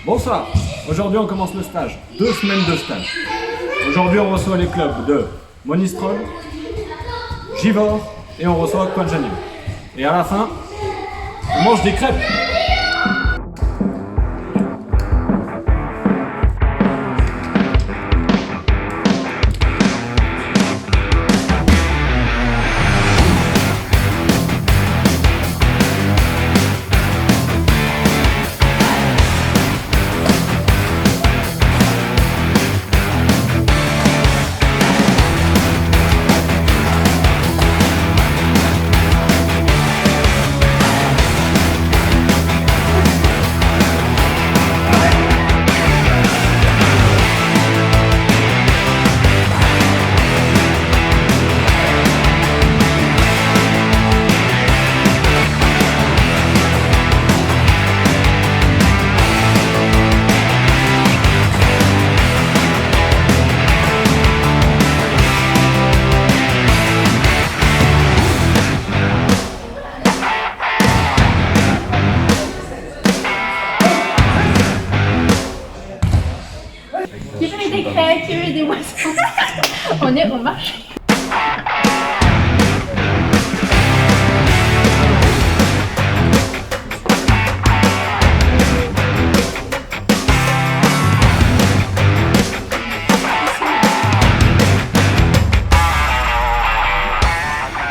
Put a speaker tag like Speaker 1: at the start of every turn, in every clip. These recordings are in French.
Speaker 1: Bonsoir, aujourd'hui on commence le stage, 2 semaines de stage. Aujourd'hui on reçoit les clubs de Monistrol, Givors et on reçoit Coinjanim. Et à la fin, on mange des crêpes.
Speaker 2: Qui veut des crêpes, qui veut des boissons. On est au marché.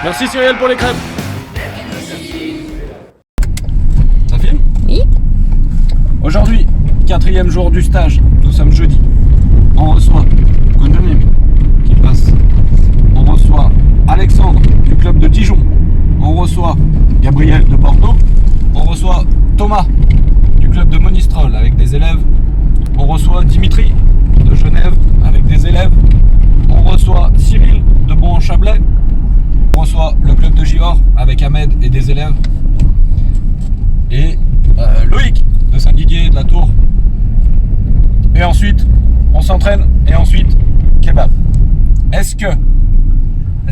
Speaker 1: Merci Cyrielle pour les crêpes. Ça filme?
Speaker 2: Oui.
Speaker 1: Aujourd'hui, 4e jour du stage, nous sommes jeudi. On reçoit Coinjanim qui passe. On reçoit Alexandre du club de Dijon. On reçoit Gabriel de Bordeaux. On reçoit Thomas du club de Monistrol avec des élèves. On reçoit Dimitri de Genève avec des élèves. On reçoit Cyril de Bon-en-Chablais. On reçoit le club de Givors avec Ahmed et des élèves. Et Loïc de Saint-Didier de la Tour. Et ensuite, on s'entraîne et ensuite, kebab. Est-ce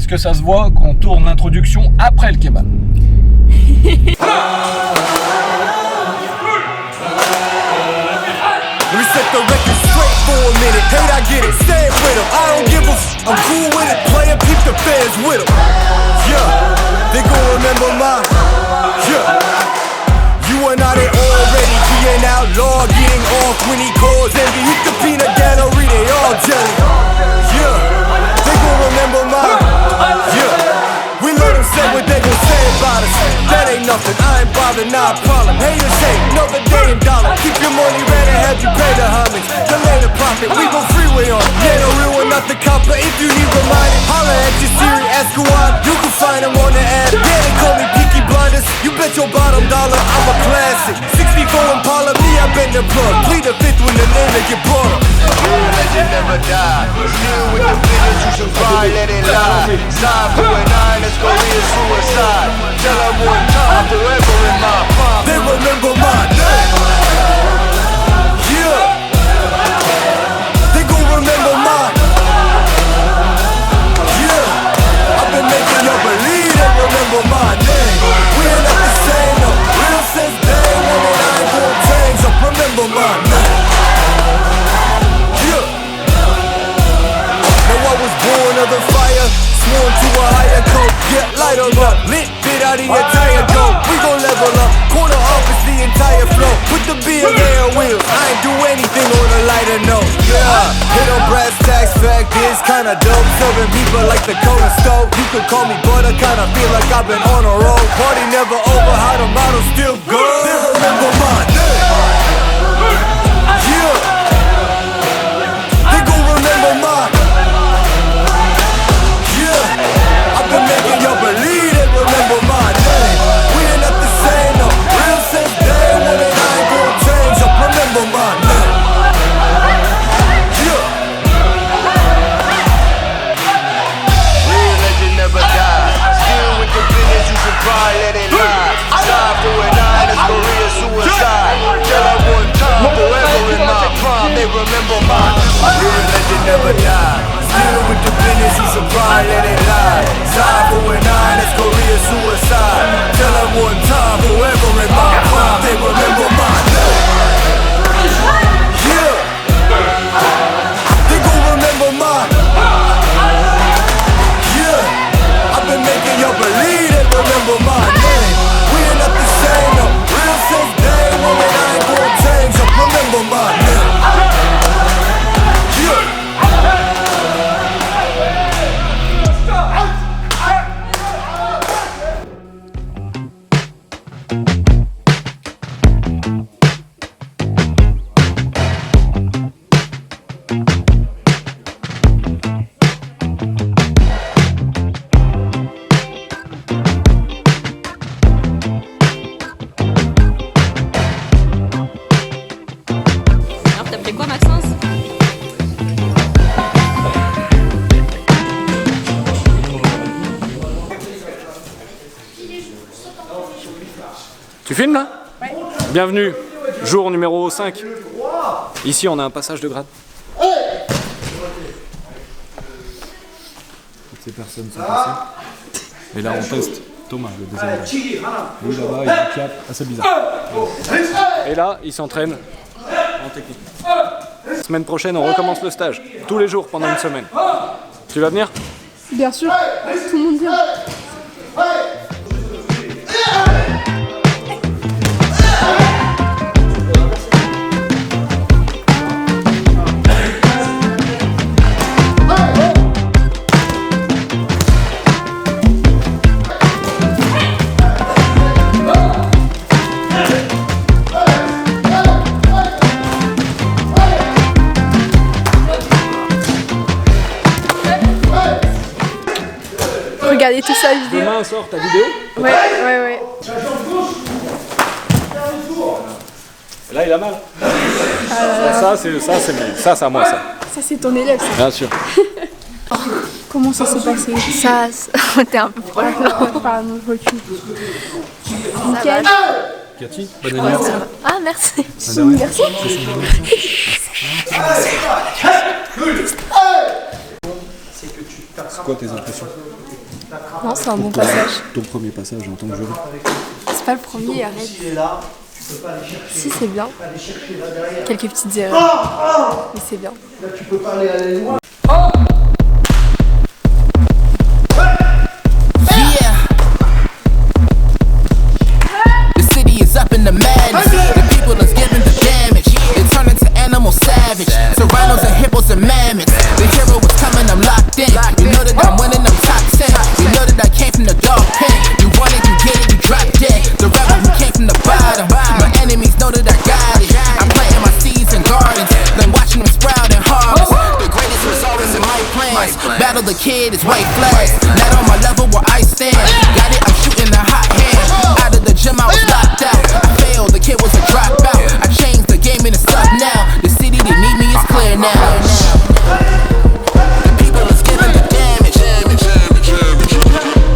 Speaker 1: que ça se voit qu'on tourne l'introduction après le kebab?
Speaker 3: Let me set the record straight for a minute. Hate, I get it, say it with them. I don't give a f, I'm cool with it. Play and keep the fans with them. Yeah, they gon' remember my. Yeah, you are not it already. He an outlaw getting off when he calls envy. Hit the peanut gallery, they all jelly. Yeah, they gon' remember my. Yeah, we let them say what they gon' say about us. That ain't nothing, I ain't bothered, not a problem. Haters hate, another day and dollar. Keep your money ready, have you pay the homage. Delay the profit, we gon' freeway on. Yeah, no real one, not the copper. If you need reminding, holla at your Siri, ask who I'm. You can find him on the app. Yeah, they call me Peaky Blinders. You bet your bottom dollar, I'm a classic. 64 Impala, me, I been the plug. Plead the fifth when the name they get brought up. Real legend never die. Still with the figures, you should cry, let it lie. Side 4-9, let's go real suicide. Tell them one time, forever in my prime. They remember my name. Yeah, they gon' remember my. Yeah, I've been making y'all believe they remember my name. We ain't not the same, no. Real since day one and I ain't gon' change up. Remember my name. Yeah. Now I was born of the fire, sworn to a higher code. Get light on up, lit bit out the entire dope. We gon' level up, corner office the entire flow. Put the beer there wheels, I ain't do anything on a lighter note. Yeah, hit on brass tacks, fact is kinda dope. Serving people like the Kona stove. You could call me butter, kinda feel like I've been on a roll. Party never over, how the model still go. They remember my name. Yeah, they gon' remember my. Yeah, I've been making y'all believe they remember my name. We ain't not the same, no. Real since day one and I ain't gon' change up. Remember my name. Yeah. Real legend never die. Still with the business, you should cry, let it lie. Side 4-9, that's Korea suicide. Tell them one time, forever in my prime. They remember my. Real legend never die. Still with the business, you should cry, let it lie. Side 4-9, that's Korea suicide. Tell them one time, forever in my prime. They remember my name.
Speaker 4: C'est quoi Maxence?
Speaker 1: Tu filmes là? Ouais. Bienvenue, jour numéro 5. Ici on a un passage de grade. Toutes ces personnes sont passées. Et là on teste Thomas, le deuxième grade. Lui là-bas il a un cap assez bizarre. Et là il s'entraîne en technique. Semaine prochaine on recommence le stage. Tous les jours pendant une semaine. Tu vas venir?
Speaker 2: Bien sûr, tout le monde vient. Regardez tout ça vidéo.
Speaker 1: Demain sort ta vidéo?
Speaker 2: Ouais.
Speaker 1: Là il a mal. Ça c'est à moi ça.
Speaker 2: Ça c'est ton élève ça.
Speaker 1: Bien sûr.
Speaker 2: Comment ça s'est passé?
Speaker 4: Ça, t'es un peu proche.
Speaker 2: Pardon, je recule. Nickel.
Speaker 1: Cathy, bon anniversaire.
Speaker 4: Ah merci.
Speaker 2: Son anniversaire?
Speaker 1: C'est quoi tes impressions?
Speaker 4: Non, c'est un bon passage.
Speaker 1: Ton premier passage en tant que jury.
Speaker 4: C'est pas le premier, arrête. Si, c'est bien. Quelques petites erreurs. Mais c'est bien.
Speaker 5: Battle the kid is white flags. Not on my level where I stand. Got it, I'm shooting a hot hand. Out of the gym, I was locked out. I failed, the kid was a dropout. I changed the game and it's up now. The city that need me is clear now. The people is giving the damage.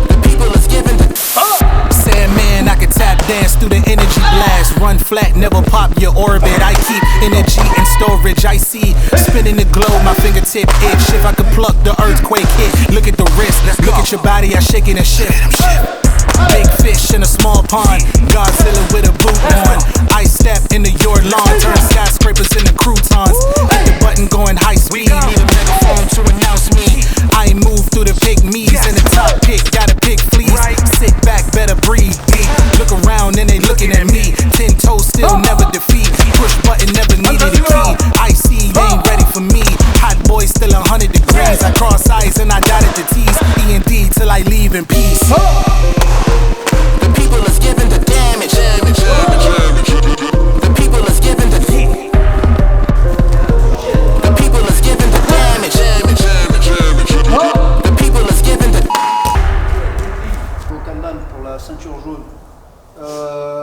Speaker 5: The people is giving the Sandman, I can tap dance through the energy blast. Run flat, never pop your orbit. I keep energy in storage. I see spinning the globe, my fingertip itch. If I could pluck the earthquake hit, look at the wrist, look at your body, I shake it and shift. Big fish in a small pond, Godzilla with a boot on. I step into your lawn, turn skyscrapers into croutons. Hit the button going high speed, need a megaphone to announce me. I move through the pygmies in the top pick, got a pig fleece. Sit back, better breathe. Look around and they looking at me. 10 toes still never defeat. Push button never needed a key. I see they ain't ready for me. Hot boy still 100 degrees. I cross eyes and I dotted the T's. E&D till I leave in peace. The people is giving the damage. The people is giving the The people is giving the damage. The people is giving the
Speaker 6: Au Kanban pour la ceinture jaune.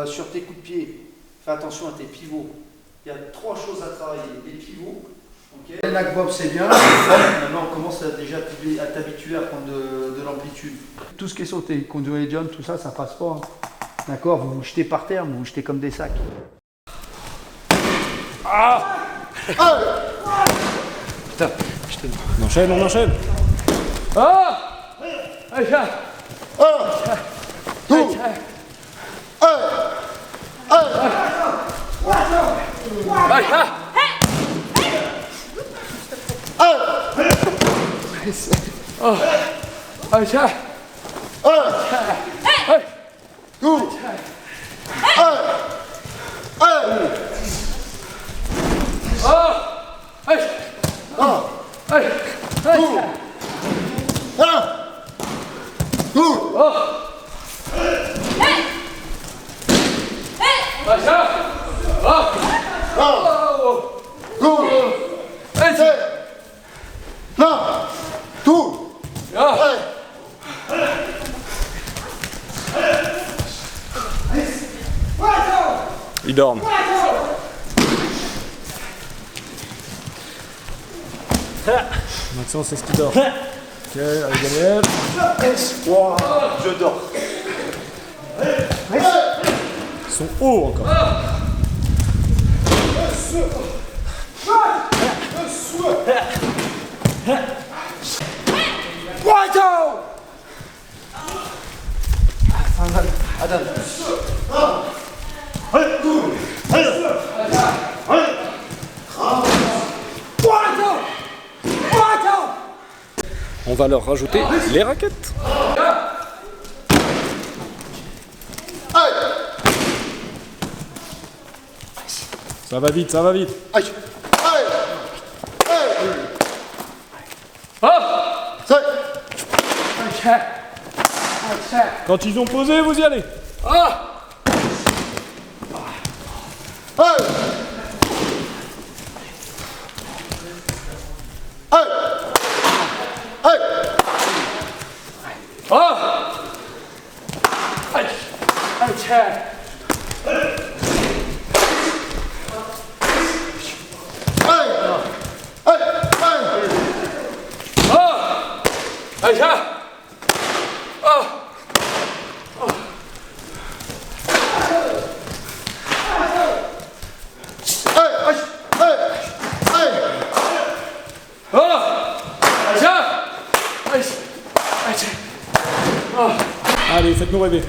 Speaker 6: Sur tes coups de pied, fais attention à tes pivots. Il y a 3 choses à travailler. Les pivots. Okay. Les lag bob c'est bien. Maintenant on commence déjà à t'habituer à prendre de l'amplitude. Tout ce qui est sauté, conduit jump, tout ça, ça passe pas. Hein. D'accord, vous vous jetez par terre, vous vous jetez comme des sacs.
Speaker 1: Ah putain, on enchaîne, on enchaîne. Ah Aïcha Aïcha Ils dorment. Maxence, c'est ce qui dort. Ok, allez Daniel.
Speaker 6: Wow, je dors.
Speaker 1: Ils sont hauts encore. On va leur rajouter les raquettes. Ça va vite, ça va vite. Quand ils ont posé, vous y allez. Allez, faites-nous rêver.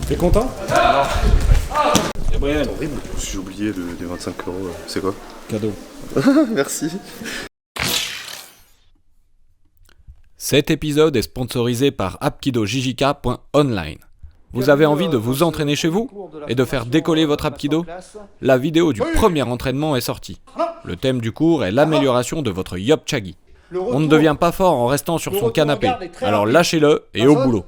Speaker 1: T'es content? Gabriel.
Speaker 7: Horrible. J'ai oublié des 25 €. C'est quoi?
Speaker 1: Cadeau.
Speaker 7: Merci.
Speaker 1: Cet épisode est sponsorisé par apkidojijika.online. Vous avez envie de vous entraîner chez vous et de faire décoller votre apkido? La vidéo du premier entraînement est sortie. Le thème du cours est l'amélioration de votre yopchagi. On ne devient pas fort en restant sur son canapé, alors lâchez-le et au boulot.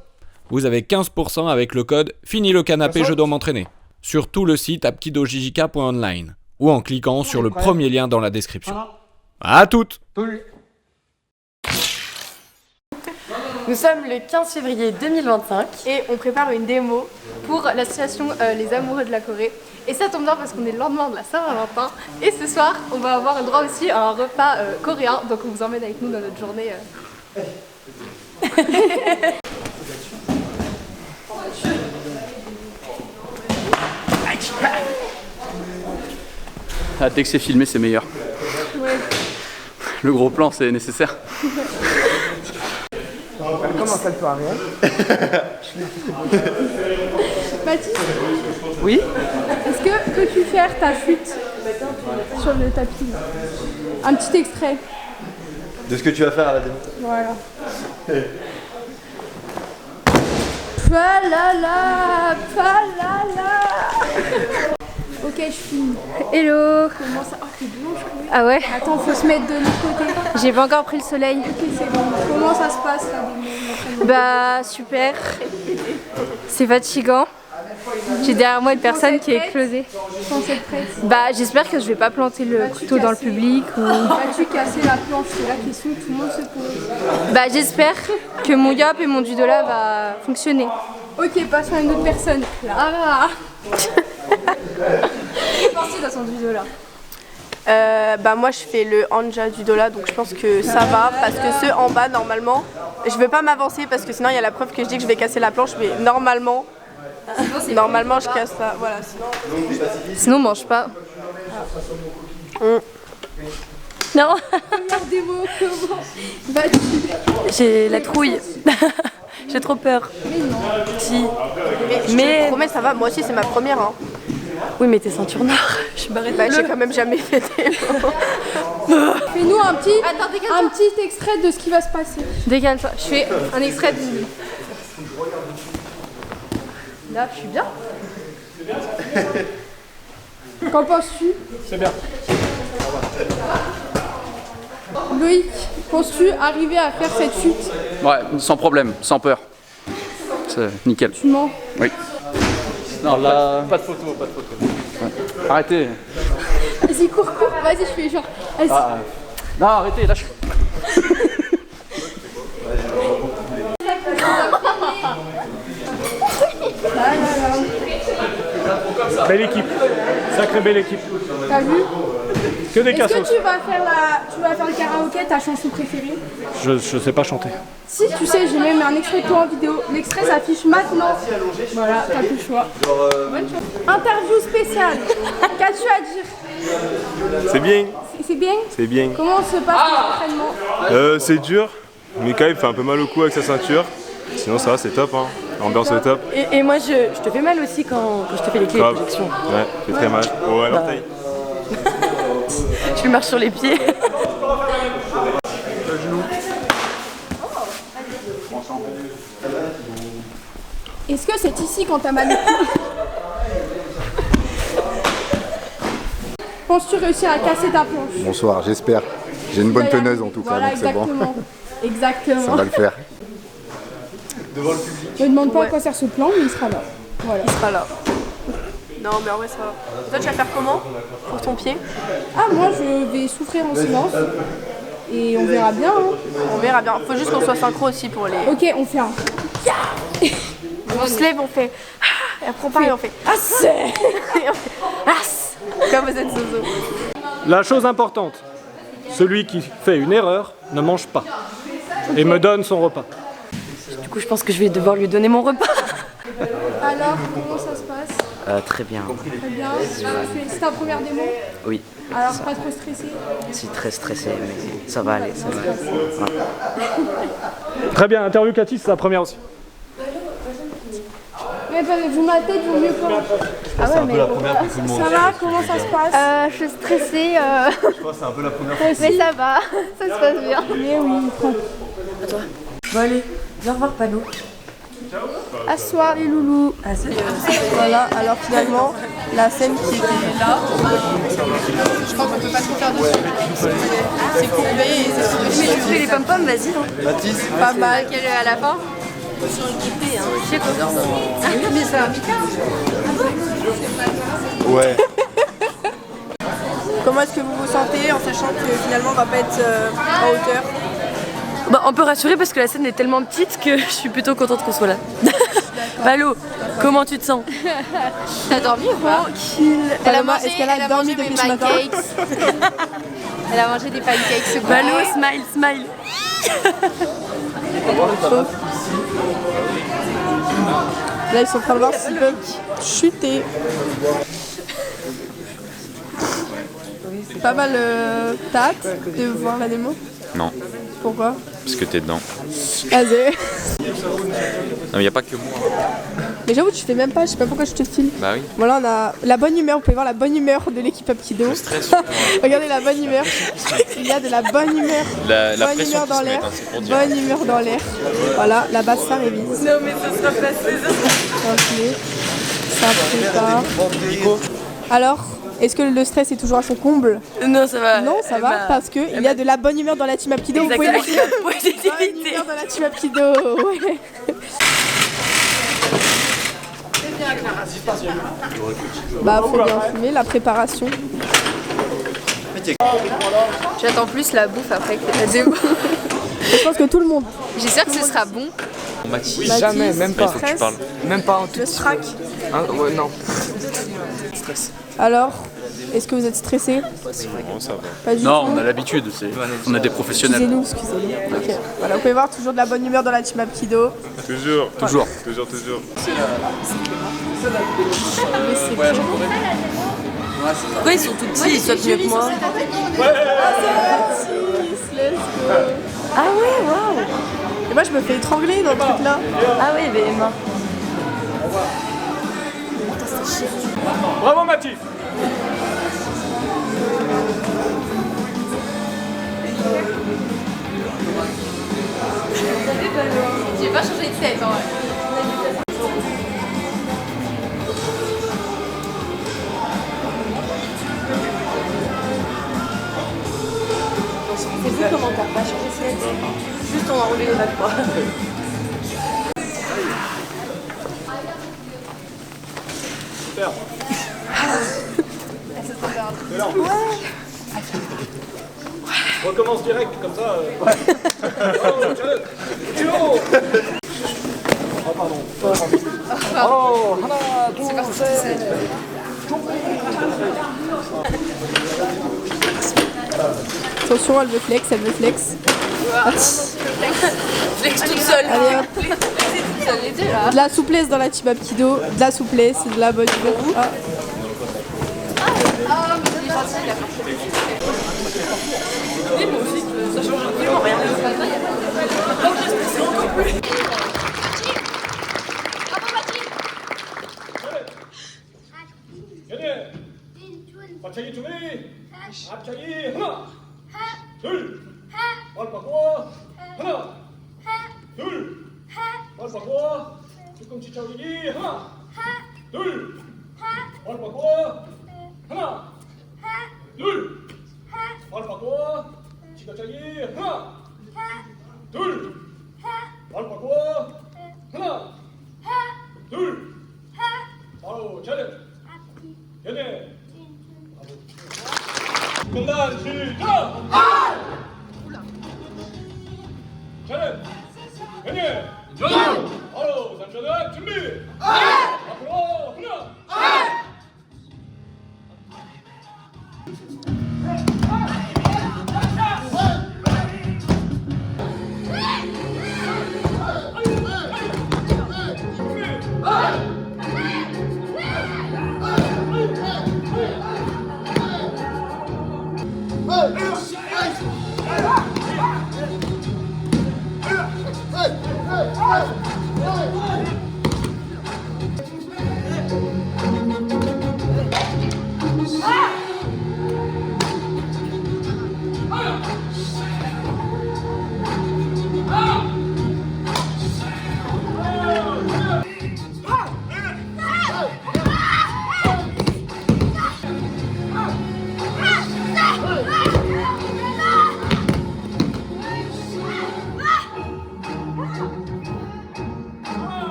Speaker 1: Vous avez 15% avec le code Fini le canapé, je dois m'entraîner sur tout le site apkidojijika.online ou en cliquant sur le premier lien dans la description. À toutes!
Speaker 4: Nous sommes le 15 février 2025 et on prépare une démo pour l'association Les Amoureux de la Corée. Et ça tombe bien parce qu'on est le lendemain de la Saint-Valentin. Et ce soir, on va avoir le droit aussi à un repas coréen. Donc on vous emmène avec nous dans notre journée.
Speaker 8: Ah, dès que c'est filmé, c'est meilleur.
Speaker 4: Ouais.
Speaker 8: Le gros plan, c'est nécessaire.
Speaker 6: Comment ça te paraît?
Speaker 2: Baptiste,
Speaker 8: Oui?
Speaker 2: est-ce que peux-tu faire ta chute sur le tapis là? Un petit extrait.
Speaker 7: De ce que tu vas faire à la démo.
Speaker 2: Voilà. Palala, palala. Ok, je filme.
Speaker 4: Hello.
Speaker 2: Comment ça? Oh, t'es blanche, Chloé.
Speaker 4: Ah ouais?
Speaker 2: Attends, faut se mettre de l'autre côté.
Speaker 4: J'ai pas encore pris le soleil.
Speaker 2: Ok, c'est bon. Comment ça se passe là, l'entraînement?
Speaker 4: Bah super. C'est fatigant. J'ai derrière moi une personne qui est explosée.
Speaker 2: Je pense être prête.
Speaker 4: Bah j'espère que je vais pas planter le couteau dans le public ou...
Speaker 2: Vas-tu casser la planche? C'est la question que tout le monde se pose.
Speaker 4: Bah j'espère que mon yop et mon judola va fonctionner.
Speaker 2: Ok, passons à une autre personne. Là. pensez dans son vidéo là?
Speaker 4: Bah moi je fais le Anja du Dola, donc je pense que ça va, parce que ceux en bas normalement, je veux pas m'avancer parce que sinon il y a la preuve que je dis que je vais casser la planche, mais normalement je casse ça, voilà, sinon on mange pas.
Speaker 2: Non. Première démo, comment vas-tu?
Speaker 9: J'ai la trouille. J'ai trop peur.
Speaker 2: Mais non.
Speaker 9: Si.
Speaker 4: Mais je te promets, ça va, moi aussi c'est ma première. Hein.
Speaker 9: Oui, mais t'es ceinture noire. Je suis barrée de
Speaker 4: Bah j'ai quand même jamais fait des
Speaker 2: Fais-nous un petit extrait de ce qui va se passer.
Speaker 4: Décale-toi, je fais un extrait d'une... Là, je suis bien.
Speaker 2: Qu'en penses-tu?
Speaker 1: C'est bien.
Speaker 2: Loïc, penses-tu arriver à faire cette chute?
Speaker 8: Ouais, sans problème, sans peur. C'est nickel.
Speaker 2: Tu mens?
Speaker 8: Oui. Non, là... Pas de photo, pas de photo. Ouais. Arrêtez.
Speaker 2: Vas-y, cours, vas-y, je fais genre. Vas-y.
Speaker 8: Non, arrêtez, lâche.
Speaker 1: Belle équipe. Sacrée belle équipe.
Speaker 2: T'as vu?
Speaker 1: Que des
Speaker 2: Est-ce
Speaker 1: cassos.
Speaker 2: que tu vas faire le karaoké, ta chanson préférée?
Speaker 1: Je sais pas chanter.
Speaker 2: Si, tu sais, j'ai même un extrait de toi en vidéo. L'extrait s'affiche maintenant. Voilà, t'as plus le choix. Bonne chance. Interview spéciale. Qu'as-tu à dire?
Speaker 10: C'est bien,
Speaker 2: C'est bien?
Speaker 10: c'est bien.
Speaker 2: Comment se passe l'entraînement?
Speaker 10: C'est dur, mais quand même, il fait un peu mal au cou avec sa ceinture. Sinon, ça va, c'est top, hein. L'ambiance est top.
Speaker 9: Et moi, je te fais mal aussi quand je te fais les clés de
Speaker 10: Grave.
Speaker 9: projection.
Speaker 10: Ouais, fait très mal. Oh, à l'orteil.
Speaker 9: Je lui marche sur les pieds.
Speaker 2: Est-ce que c'est ici quand t'as mal au cou? Penses-tu réussir à casser ta planche?
Speaker 7: Bonsoir, j'espère. J'ai une bonne teneuse en tout cas,
Speaker 2: Voilà,
Speaker 7: donc c'est bon.
Speaker 2: exactement. Exactement.
Speaker 7: Ça va le faire.
Speaker 2: Ne demande pas à quoi sert ce plan, mais il sera là. Voilà.
Speaker 4: Il sera là. Non mais en vrai ça va. Toi tu vas faire comment pour ton pied?
Speaker 2: Ah, moi je vais souffrir en silence. Et on verra bien. Hein.
Speaker 4: On verra bien. Faut juste qu'on soit synchro aussi pour les...
Speaker 2: Ok, on fait un.
Speaker 4: On se lève, on fait... Et après on pareil, on fait... As. Et on fait... As. Comme vous êtes zozo.
Speaker 1: La chose importante, celui qui fait une erreur ne mange pas. Et me donne son repas.
Speaker 9: Du coup, je pense que je vais devoir lui donner mon repas.
Speaker 2: Alors, comment ça se passe?
Speaker 11: Très bien.
Speaker 2: Très bien. C'est ta première démo?
Speaker 11: Oui.
Speaker 2: Alors, pas trop stressé?
Speaker 11: C'est très stressé, mais ça va aller, ça va aller. Ouais.
Speaker 1: Très bien, interview Cathy, c'est la première aussi.
Speaker 2: Mais vu ma tête, vaut mieux pas.
Speaker 7: Ah ouais, c'est un peu la première pour tout le monde.
Speaker 2: Ça va? Comment ça se passe?
Speaker 4: Je suis stressée.
Speaker 7: Je crois que c'est un peu la première fois.
Speaker 4: Mais ça va, ça se passe bien.
Speaker 2: Mais oui, prends.
Speaker 9: Bon allez, viens revoir Pano.
Speaker 2: Asseoir les loulous.
Speaker 9: Ah, c'est
Speaker 4: Voilà, alors finalement, la scène qui est là, je crois qu'on peut pas trop faire dessus. C'est courbé et c'est sur
Speaker 9: Mais tu fais les pom-pom, vas-y. Hein.
Speaker 4: pas mal. Quelle est à la fin?
Speaker 9: Ils sont équipés, hein. Je sais quoi.
Speaker 4: Mais c'est un picard.
Speaker 10: Ouais.
Speaker 4: Comment est-ce que vous vous sentez en sachant que finalement on va pas être en hauteur?
Speaker 9: Bah, on peut rassurer parce que la scène est tellement petite que je suis plutôt contente qu'on soit là. Palo, comment tu te sens?
Speaker 4: T'as dormi ou pas?
Speaker 2: Tranquille.
Speaker 4: Elle a mangé,
Speaker 2: Est-ce qu'elle a dormi
Speaker 4: des
Speaker 2: depuis ce matin?
Speaker 4: pancakes. Elle a mangé des pancakes ce
Speaker 9: Palo,
Speaker 4: goûter.
Speaker 9: smile, smile.
Speaker 4: Là ils sont en train de voir s'ils peuvent chuter. C'est pas mal t'as hâte de voir la démo?
Speaker 12: Non,
Speaker 4: Pourquoi?
Speaker 12: parce que t'es dedans.
Speaker 4: Vas-y.
Speaker 12: Non, mais y a pas que moi.
Speaker 4: Mais j'avoue tu fais même pas, je sais pas pourquoi je te filme.
Speaker 12: Bah oui.
Speaker 4: Voilà, on a la bonne humeur, vous pouvez voir la bonne humeur de l'équipe Apkido. Regardez la bonne humeur. Il y a de la bonne humeur.
Speaker 12: La
Speaker 4: Bonne
Speaker 12: pression
Speaker 4: humeur
Speaker 12: qui
Speaker 4: dans
Speaker 12: se met,
Speaker 4: l'air.
Speaker 12: hein, c'est pour dire.
Speaker 4: Bonne humeur dans l'air. Voilà, là-bas ça révise.
Speaker 9: Non mais ça sera placé.
Speaker 4: Tranquille. Ça prépare. Alors, est-ce que le stress est toujours à son comble?
Speaker 9: Non, ça va.
Speaker 4: Non, ça va, parce qu'il y a de la bonne humeur dans la team Apkido. Vous pouvez
Speaker 9: Exactement,
Speaker 4: la
Speaker 9: la positivité.
Speaker 4: bonne humeur dans la team Apkido. Ouais. Bah, faut bien fumer, la préparation. J'attends plus la bouffe après que la démo. Je pense que tout le monde. J'espère que ce sera bon.
Speaker 12: Mathis.
Speaker 8: Jamais, même pas.
Speaker 12: Il faut que tu parles.
Speaker 8: Même pas en tout.
Speaker 4: Le strack.
Speaker 8: Hein, ouais, non.
Speaker 4: Alors,
Speaker 2: Est-ce que vous êtes stressé?
Speaker 10: Non, ça va.
Speaker 2: Pas du
Speaker 8: Non,
Speaker 2: tout.
Speaker 8: on a l'habitude, on est des professionnels.
Speaker 2: Excusez-nous. Ok. Voilà, vous pouvez voir toujours de la bonne humeur dans la team Apkido.
Speaker 10: Toujours.
Speaker 8: Toujours.
Speaker 10: Toujours.
Speaker 9: Pourquoi ils sont tout petits, ils sautent mieux que moi?
Speaker 2: Ah ouais, waouh. Et moi je me fais étrangler dans le truc là.
Speaker 9: Ah oui, mais Emma.
Speaker 1: Bravo Mathis.
Speaker 4: J'ai pas changé de tête en vrai.
Speaker 9: C'est fou comment t'as pas changé de tête. Juste on a enlevé les notes quoi.
Speaker 1: Super. Recommence direct comme ça. Oh pardon. Oh, 하나, 둘, 셋.
Speaker 2: Attention, elle veut flex.
Speaker 9: Flex toute seule.
Speaker 2: Allez hop. De la souplesse dans la team Apkido. De la souplesse, c'est de la bonne humeur. Ah.
Speaker 9: Oui, moi aussi, ça change absolument rien. Donc j'ai stressé encore plus.
Speaker 1: 갑자기 준비. 앞차기 하나, 둘, 발 바꿔. 하나, 둘, 발 바꿔. 뒤꿈치 차기기 하나, 둘, 발 바꿔. 하나, 둘, 발 바꿔. 지가차기 하나, 둘, 발 바꿔. 하나, 둘, 바로 차례. 연애. 공단 시작! 차렷! 연예! 바로 3차전 준비! 앞으로 하나!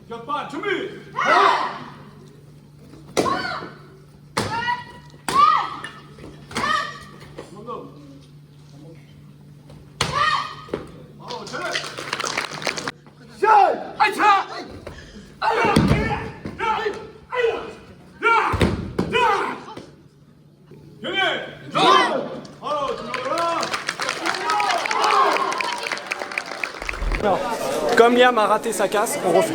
Speaker 1: 격반 준비! Comme Liam a raté sa casse, on refait.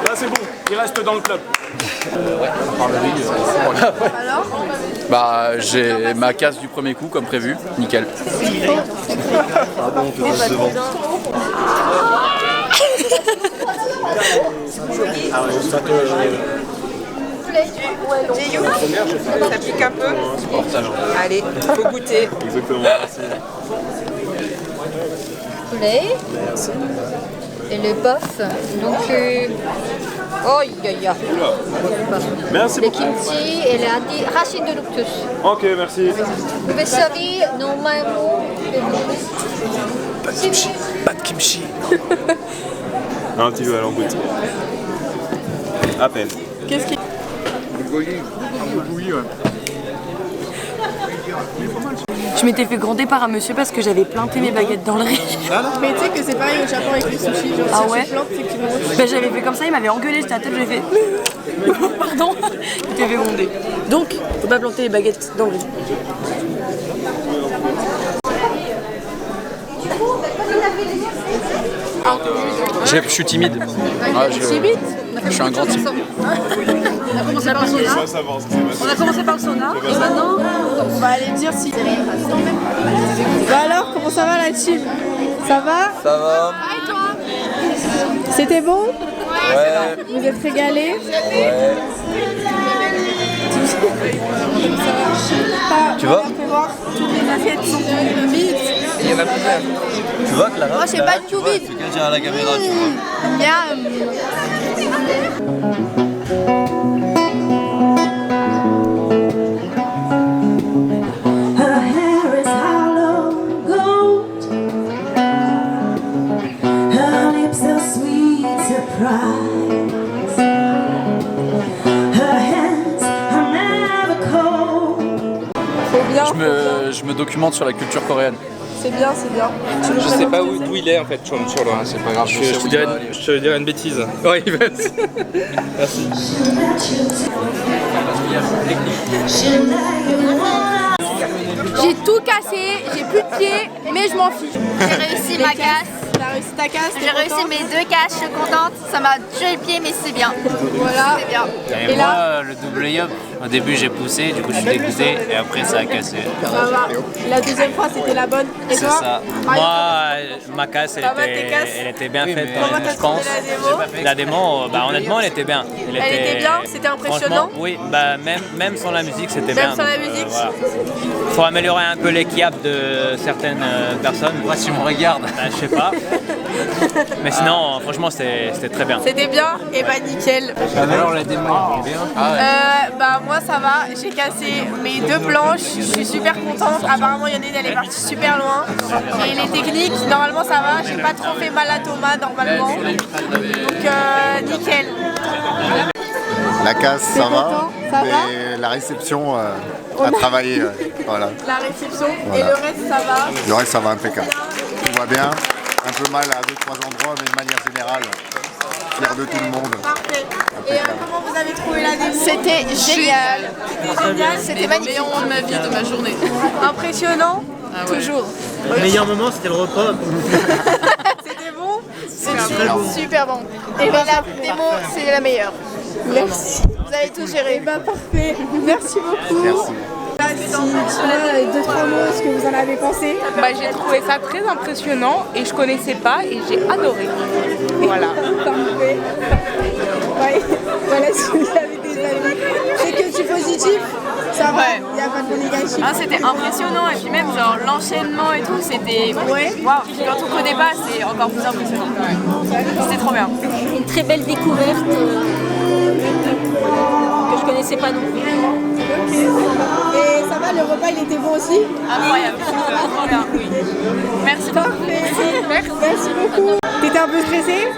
Speaker 1: Là c'est bon, il reste dans le club.
Speaker 2: Alors
Speaker 8: Bah j'ai ma casse du premier coup comme prévu, nickel.
Speaker 7: Ah bon, on peut passer devant.
Speaker 13: Ça pique un peu. Allez, faut goûter.
Speaker 10: Exactement, merci.
Speaker 13: poulet et le bœuf. Donc, oh,
Speaker 10: Merci
Speaker 13: le
Speaker 10: beaucoup.
Speaker 13: kimchi et les racines de l'octus.
Speaker 10: Ok, merci.
Speaker 13: Vous pouvez servir normalement.
Speaker 10: Pas de kimchi. Pas de kimchi. Un petit peu à l'embouti. À peine.
Speaker 2: Qu'est-ce qui...
Speaker 9: Je m'étais fait gronder par un monsieur parce que j'avais planté mes baguettes dans le riz.
Speaker 2: Mais tu sais que c'est pareil au Japon avec les sushis. Genre,
Speaker 9: Ah
Speaker 2: si
Speaker 9: ouais
Speaker 2: tu plantes, c'est que tu vas refuser.
Speaker 9: Ben, j'avais fait comme ça, il m'avait engueulé, j'étais à tête, j'ai fait pardon, je m'étais fait gronder. Donc, faut pas planter les baguettes dans le riz.
Speaker 8: Je suis timide. Ah,
Speaker 2: Timide?
Speaker 8: Je suis un grand type.
Speaker 2: On a commencé par le sauna. On a commencé par le sauna. Et maintenant, on va aller dire si... Bah alors, comment ça va la team? Ça va?
Speaker 7: Ça va?
Speaker 2: Et toi? C'était bon?
Speaker 7: Ouais.
Speaker 2: Vous êtes régalés?
Speaker 7: Ouais. Tu vois?
Speaker 2: On peut voir, toutes les assiettes sont vides.
Speaker 7: Il y en a plusieurs. Tu vois que la
Speaker 2: Moi, c'est pas du tout vide.
Speaker 7: Tu peux dire à la caméra, tu vois.
Speaker 14: Her hair is hollow gold. Her lips are sweet surprise. Her hands are never cold.
Speaker 8: Je me documente sur la culture coréenne.
Speaker 2: C'est bien, c'est bien.
Speaker 8: Je sais pas d'où il est en fait, Chonchol. C'est pas grave, je te dirais une bêtise. Ouais, il va. Merci.
Speaker 2: J'ai tout cassé, j'ai plus de pieds, mais je m'en fiche.
Speaker 4: J'ai réussi ma casse.
Speaker 2: T'as réussi ta casse?
Speaker 4: J'ai réussi mes 2 casses, je suis contente. Ça m'a tué le pied, mais c'est bien.
Speaker 2: Voilà.
Speaker 4: C'est bien.
Speaker 15: Et moi, le double yop, au début j'ai poussé, du coup je suis dégoûté et après ça a cassé.
Speaker 2: Ça va. La deuxième fois, c'était la bonne. Et
Speaker 15: C'est
Speaker 2: toi?
Speaker 15: ça. Moi, ma casse, elle était bien faite, je pense. La démo, bah, honnêtement, elle était bien.
Speaker 2: Elle était bien? C'était impressionnant?
Speaker 15: Oui, bah, même sans la musique, c'était bien.
Speaker 2: Même sans la musique?
Speaker 15: Voilà. Faut améliorer un peu les kiaps de certaines personnes. Moi, si on me regarde, bah, je sais pas. Mais sinon, franchement, c'était très bien.
Speaker 2: C'était bien? Et bah nickel.
Speaker 15: Alors la démo, elle est bien.
Speaker 2: Bah moi ça va, j'ai cassé mes 2 planches, je suis super contente. Apparemment il y en a une, elle est partie super loin. Et les techniques, normalement ça va, j'ai pas trop fait mal à Thomas normalement. Donc nickel.
Speaker 16: La casse, ça va,
Speaker 2: content? Ça
Speaker 16: mais
Speaker 2: va
Speaker 16: la réception à
Speaker 2: On a-
Speaker 16: travailler. Voilà.
Speaker 2: La réception
Speaker 16: Voilà.
Speaker 2: et le reste ça va.
Speaker 16: Le reste, ça va impeccable. Tout va bien. Un peu mal à 2-3 endroits, mais de manière générale, fier de tout le monde.
Speaker 2: Parfait. Et comment vous avez trouvé la démo?
Speaker 4: C'était génial.
Speaker 2: C'était génial.
Speaker 4: C'était magnifique.
Speaker 2: Le meilleur moment de ma vie, de ma journée. Impressionnant?
Speaker 4: Toujours.
Speaker 17: Le meilleur moment, c'était le repas.
Speaker 2: C'était bon?
Speaker 4: C'était super bon. Et ben la démo, c'est la meilleure.
Speaker 2: Merci.
Speaker 4: Vous avez tout géré.
Speaker 2: Bah parfait. Merci beaucoup.
Speaker 16: Merci.
Speaker 2: Voilà, 2-3 mots, ce que vous en avez pensé?
Speaker 18: Bah, j'ai trouvé ça très impressionnant et je connaissais pas et j'ai adoré. Voilà.
Speaker 2: Parfait. Ouais. Voilà, si vous avez des avis. C'est que du positif, ça va, il n'y a pas de négatif.
Speaker 9: Ah, c'était impressionnant et puis même genre l'enchaînement et tout, c'était waouh. Quand on connaît pas, c'est encore plus impressionnant. C'était trop bien.
Speaker 19: Une très belle découverte que je connaissais pas non plus.
Speaker 2: Ok. Et ça va, le repas il était bon aussi?
Speaker 9: Incroyable, trop bien, oui. Merci beaucoup.
Speaker 2: Merci beaucoup. T'étais un peu stressée?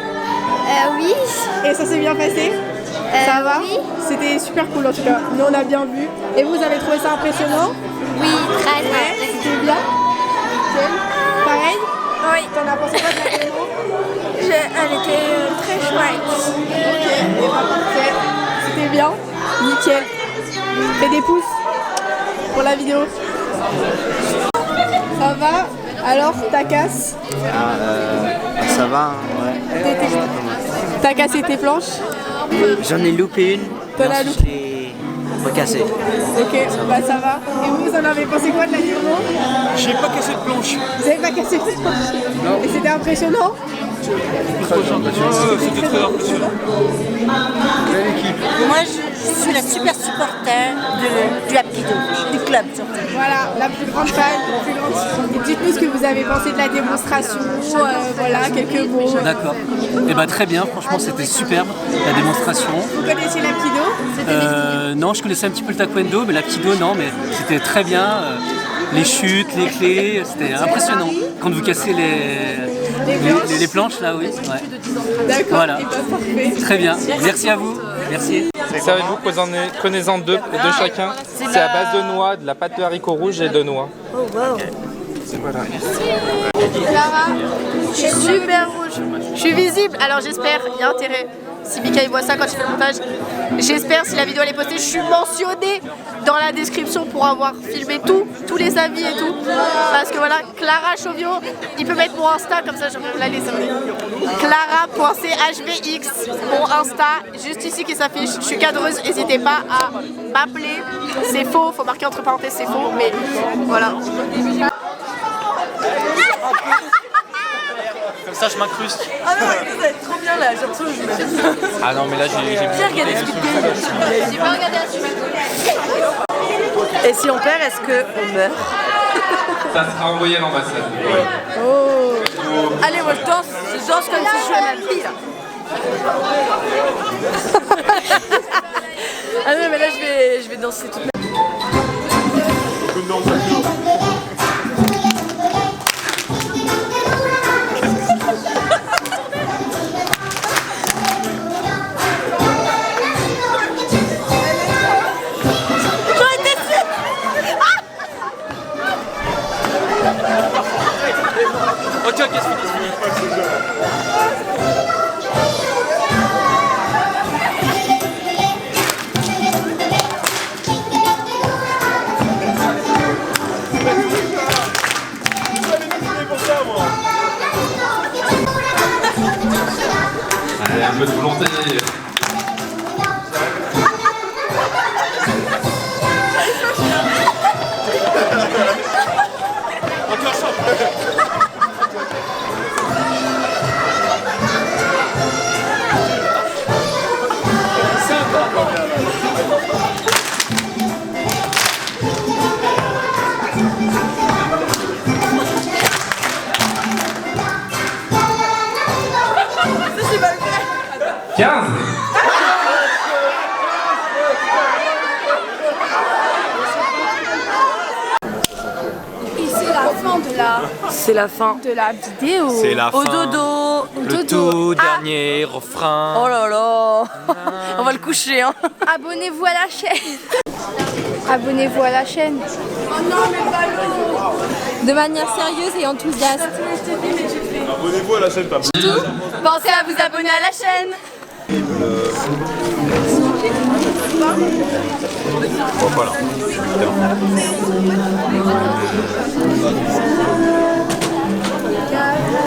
Speaker 4: Oui.
Speaker 2: Et ça s'est bien passé? Ça va?
Speaker 4: Oui.
Speaker 2: C'était super cool en tout cas. Nous on a bien vu. Et vous avez trouvé ça impressionnant?
Speaker 4: Oui, très bien.
Speaker 2: Ouais, c'était bien? Nickel. Pareil?
Speaker 4: Oui.
Speaker 2: T'en as pensé quoi de la démo?
Speaker 4: Elle était très chouette.
Speaker 2: Ok, et bah parfait. C'était bien? Nickel. Fais des pouces pour la vidéo. Ça va? Alors, ta casse?
Speaker 11: Ça va, hein, ouais.
Speaker 2: T'as cassé tes planches?
Speaker 11: J'en ai loupé une.
Speaker 2: T'en as loupé?
Speaker 11: J'ai recassé.
Speaker 2: Ok, bah ça va. Et vous en avez pensé quoi de la démo?
Speaker 17: J'ai pas cassé de planche.
Speaker 2: Vous avez pas cassé de planche? Et c'était impressionnant?
Speaker 8: C'était très impressionnant.
Speaker 19: Moi, je suis la super supporter du Rapido, du club surtout.
Speaker 2: Voilà, la plus grande fan, la plus grande. Et dites-nous ce que vous avez pensé de la démonstration, voilà, quelques mots.
Speaker 20: D'accord. Et bah très bien, franchement c'était superbe, la démonstration.
Speaker 2: Vous connaissiez l'Aikido?
Speaker 20: Non, je connaissais un petit peu le taekwondo, mais l'Aikido non, mais c'était très bien. Les chutes, les clés, c'était impressionnant. Quand vous cassez les planches là, oui. Ouais.
Speaker 2: D'accord,
Speaker 20: voilà.
Speaker 2: Parfait.
Speaker 20: Très bien, merci à vous. Merci.
Speaker 8: Savez-vous, prenez-en deux chacun. C'est à base de noix, de la pâte de haricots rouges et de noix.
Speaker 19: Oh wow.
Speaker 8: Voilà.
Speaker 2: Clara, je suis super rouge. Je suis visible, alors j'espère, il y a intérêt. Si Mika voit ça quand il fait le montage, j'espère si la vidéo elle est postée, je suis mentionnée dans la description pour avoir filmé tous les avis et tout. Parce que voilà, Clara Chauvio, il peut mettre mon Insta comme ça, je vais la laisser. Clara.chvx, mon Insta, juste ici qui s'affiche. Je suis cadreuse, n'hésitez pas à m'appeler. C'est faux, faut marquer entre parenthèses, c'est faux, mais voilà.
Speaker 20: Comme ça je m'incruste.
Speaker 19: Ah non, vous êtes trop bien là, j'ai l'impression que je me...
Speaker 8: Ah non, mais là j'ai
Speaker 19: regardé J'ai pas regardé la suite. Et si on perd, est-ce qu'on meurt?
Speaker 8: Ça sera envoyé à l'ambassade.
Speaker 19: Oh. Allez, moi je danse comme si je jouais à ma vie là. Ah non, mais là je vais danser toute ma vie.
Speaker 20: Ok, c'est fini.
Speaker 8: Allez, un peu de volonté.
Speaker 19: C'est la fin
Speaker 2: de la vidéo.
Speaker 20: C'est la fin.
Speaker 19: Au dodo.
Speaker 20: Le tout dernier refrain.
Speaker 19: Oh là là. On va le coucher hein.
Speaker 2: Abonnez-vous à la chaîne. Abonnez-vous à la chaîne. Oh non, mais ballon.
Speaker 13: De manière sérieuse et enthousiaste.
Speaker 10: Abonnez-vous à la chaîne, pas
Speaker 2: Pensez à vous abonner à la chaîne.
Speaker 10: Voilà.